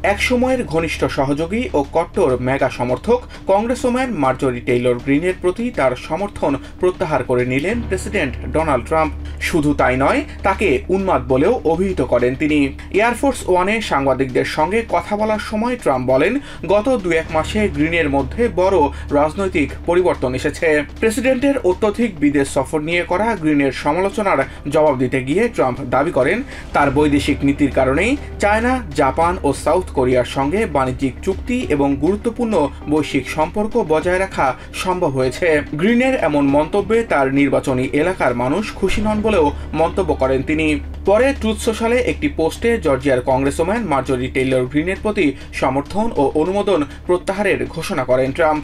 এক সময়ের ঘনিষ্ঠ সহযোগী ও কট্টর মেগা সমর্থক কংগ্রেসম্যান মার্জরি টেইলর গ্রিনের প্রতি তার সমর্থন প্রত্যাহার করে নিলেন প্রেসিডেন্ট ডোনাল্ড ট্রাম্প। শুধু তাই নয়, তাকে উন্মাদ বলেও অভিহিত করেন তিনি। এয়ারফোর্স ওয়ানে সাংবাদিকদের সঙ্গে কথা বলার সময় ট্রাম্প বলেন, গত 2-1 মাসে গ্রিনের মধ্যে বড় রাজনৈতিক পরিবর্তন এসেছে। প্রেসিডেন্টের অত্যধিক বিদেশ সফর নিয়ে করা গ্রিনের সমালোচনার জবাব দিতে গিয়ে ট্রাম্প দাবি করেন, তার বৈদেশিক নীতির কারণেই চায়না, জাপান ও সাউথ কোরিয়ার সঙ্গে বাণিজ্যিক চুক্তি এবং গুরুত্বপূর্ণ বৈশ্বিক সম্পর্ক বজায় রাখা সম্ভব হয়েছে। গ্রিনের এমন মন্তব্যে তার নির্বাচনী এলাকার মানুষ খুশি নন বলেও মন্তব্য করেন তিনি। পরে ট্রুথ সোশ্যালে একটি পোস্টে জর্জিয়ার কংগ্রেসম্যান মার্জরি টেইলর গ্রিনের প্রতি সমর্থন ও অনুমোদন প্রত্যাহারের ঘোষণা করেন ট্রাম্প।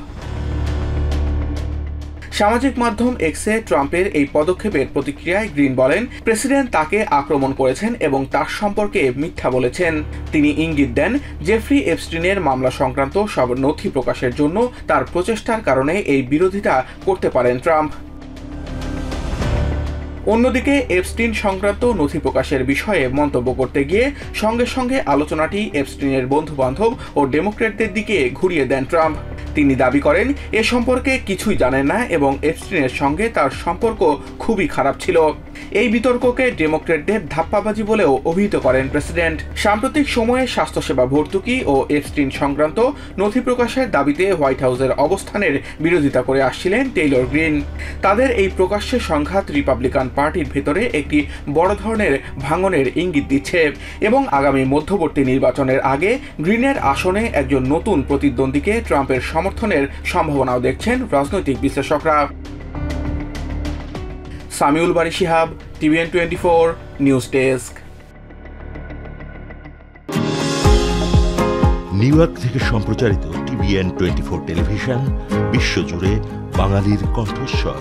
সামাজিক মাধ্যম এক্সে ট্রাম্পের এই পদক্ষেপের প্রতিক্রিয়ায় গ্রিন বলেন, প্রেসিডেন্ট তাকে আক্রমণ করেছেন এবং তার সম্পর্কে মিথ্যা বলেছেন। তিনি ইঙ্গিত দেন, জেফ্রি এপস্টিনের মামলা সংক্রান্ত সব নথি প্রকাশের জন্য তার প্রচেষ্টার কারণে এই বিরোধিতা করতে পারেন ট্রাম্প। অন্যদিকে এপস্টিন সংক্রান্ত নথি প্রকাশের বিষয়ে মন্তব্য করতে গিয়ে সঙ্গে সঙ্গে আলোচনাটি এপস্টিনের বন্ধুবান্ধব ও ডেমোক্র্যাটদের দিকে ঘুরিয়ে দেন ট্রাম্প। তিনি দাবি করেন, এ সম্পর্কে কিছুই জানেন না এবং এপস্টিনের সঙ্গে তার সম্পর্ক খুবই খারাপ ছিল। এই বিতর্ককে ডেমোক্র্যাটদের ধাপ্পাবাজি বলেও অভিহিত করেন প্রেসিডেন্ট। সাম্প্রতিক সময়ে স্বাস্থ্যসেবা ভর্তুকি ও এপস্টিন সংক্রান্ত নথি প্রকাশের দাবিতে হোয়াইট হাউসের অবস্থানের বিরোধিতা করে আসছিলেন টেইলর গ্রিন। তাদের এই প্রকাশ্যে সংঘাত রিপাবলিকান পার্টির ভেতরে একটি বড় ধরনের ভাঙনের ইঙ্গিত দিচ্ছে এবং আগামী মধ্যবর্তী নির্বাচনের আগে গ্রিনের আসনে একজন নতুন প্রতিদ্বন্দ্বীকে ট্রাম্পের সমর্থনের সম্ভাবনাও দেখছেন রাজনৈতিক বিশ্লেষকরা। Samiul Bari Shihab, TVN24 news desk. New York থেকে সম্প্রচারিত TVN24 টেলিভিশন বিশ্বজুড়ে বাঙালির কণ্ঠস্বর।